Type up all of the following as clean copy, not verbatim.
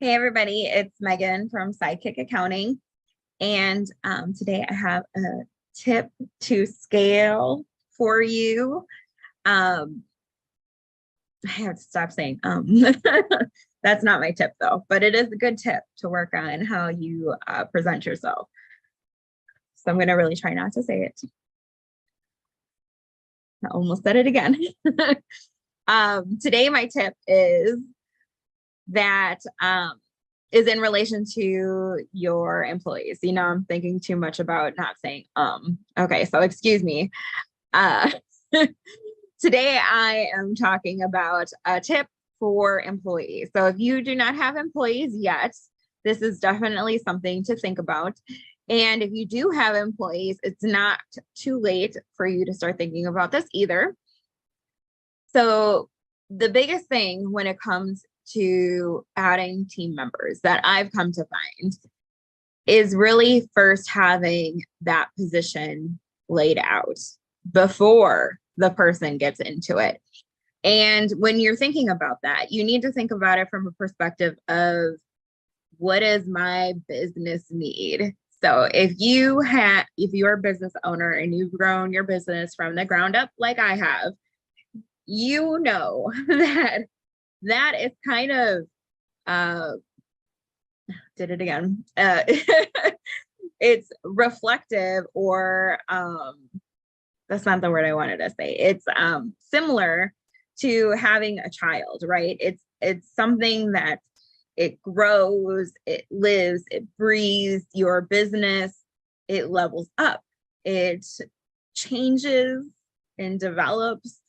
Hey everybody, it's Megan from Sidekick Accounting, and today I have a tip to scale for you. Um, I have to stop saying that's not my tip though, but it is a good tip to work on how you present yourself. So I'm going to really try not to say it. I almost said it again. Today my tip is that is in relation to your employees. I'm thinking too much about not saying okay, so excuse me. uh Today I am talking about a tip for employees. So if you do not have employees yet, this is definitely something to think about. And if you do have employees, it's not too late for you to start thinking about this either. So the biggest thing when it comes to adding team members that I've come to find is really first having that position laid out before the person gets into it. And when you're thinking about that, you need to think about it from a perspective of what is my business need? So if you're a business owner and you've grown your business from the ground up like I have, you know that is kind of did it again. It's reflective, or that's not the word I wanted to say. It's similar to having a child, right? It's something that it grows, it lives, it breathes. Your business, it levels up, it changes and develops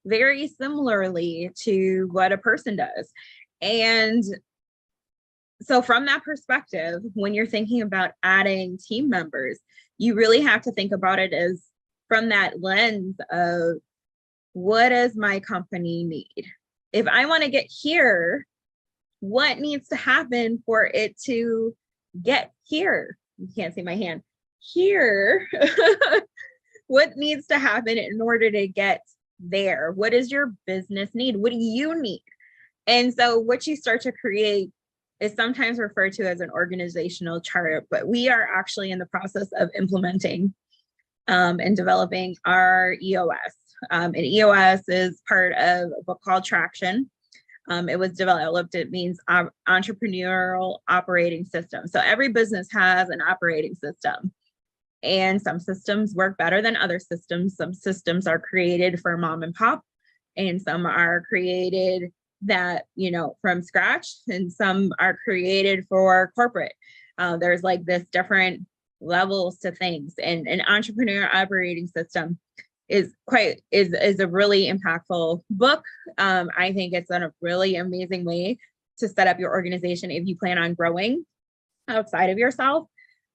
very similarly to what a person does. And so from that perspective, when you're thinking about adding team members, you really have to think about it as from that lens of what does my company need? If I want to get here, what needs to happen for it to get here? You can't see my hand. Here. What needs to happen in order to get there? What does your business need? What do you need? And so what you start to create is sometimes referred to as an organizational chart, but we are actually in the process of implementing and developing our EOS. And EOS is part of a book called Traction. It was developed, it means entrepreneurial operating system. So every business has an operating system. And some systems work better than other systems. Some systems are created for mom and pop, and some are created from scratch, and some are created for corporate. There's like this different levels to things, and an entrepreneur operating system is a really impactful book. I think it's a really amazing way to set up your organization if you plan on growing outside of yourself.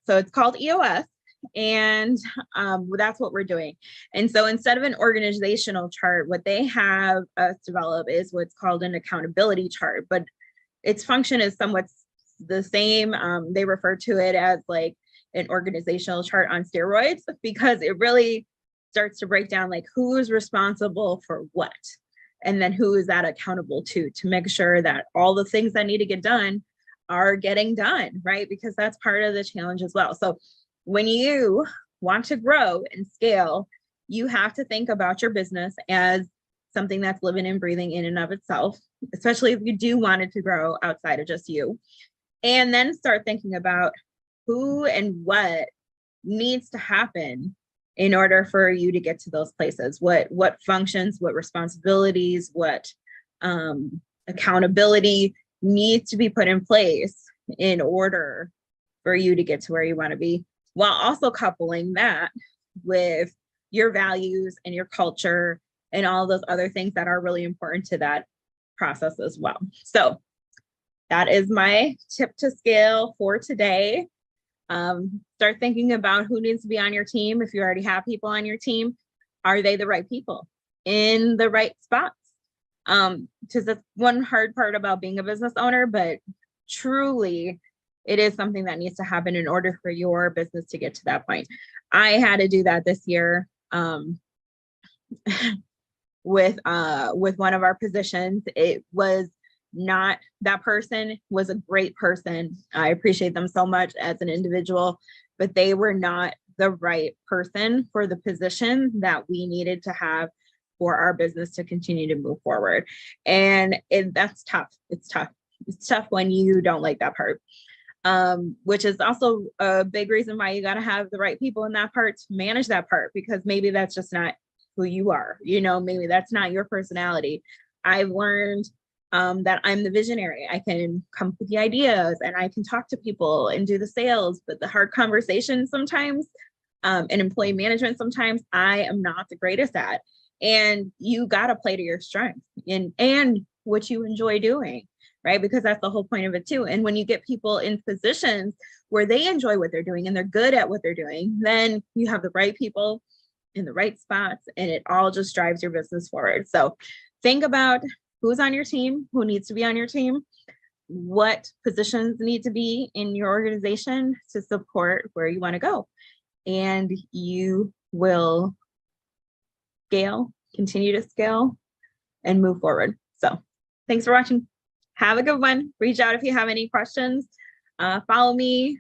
So it's called EOS. And that's what we're doing. And so instead of an organizational chart, what they have us develop is what's called an accountability chart, but its function is somewhat the same. They refer to it as like an organizational chart on steroids, because it really starts to break down like who is responsible for what, and then who is that accountable to make sure that all the things that need to get done are getting done, right? Because that's part of the challenge as well. So when you want to grow and scale, you have to think about your business as something that's living and breathing in and of itself, especially if you do want it to grow outside of just you. And then start thinking about who and what needs to happen in order for you to get to those places. What functions, what responsibilities, what accountability needs to be put in place in order for you to get to where you want to be, while also coupling that with your values and your culture and all those other things that are really important to that process as well. So that is my tip to scale for today. Start thinking about who needs to be on your team. If you already have people on your team, are they the right people in the right spots? Because that's one hard part about being a business owner, but truly it is something that needs to happen in order for your business to get to that point. I had to do that this year with one of our positions. It was not that person was a great person. I appreciate them so much as an individual, but they were not the right person for the position that we needed to have for our business to continue to move forward. And that's tough. It's tough. It's tough when you don't like that part. Which is also a big reason why you got to have the right people in that part to manage that part, because maybe that's just not who you are. Maybe that's not your personality. I've learned that I'm the visionary. I can come up with the ideas and I can talk to people and do the sales, but the hard conversations sometimes, and employee management sometimes I am not the greatest at. And you got to play to your strengths and what you enjoy doing, right? Because that's the whole point of it too. And when you get people in positions where they enjoy what they're doing and they're good at what they're doing, then you have the right people in the right spots, and it all just drives your business forward. So think about who's on your team, who needs to be on your team, what positions need to be in your organization to support where you want to go. And you will continue to scale and move forward. So thanks for watching. Have a good one. Reach out if you have any questions. Follow me.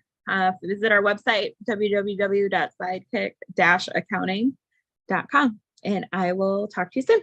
Visit our website, www.sidekick-accounting.com. And I will talk to you soon.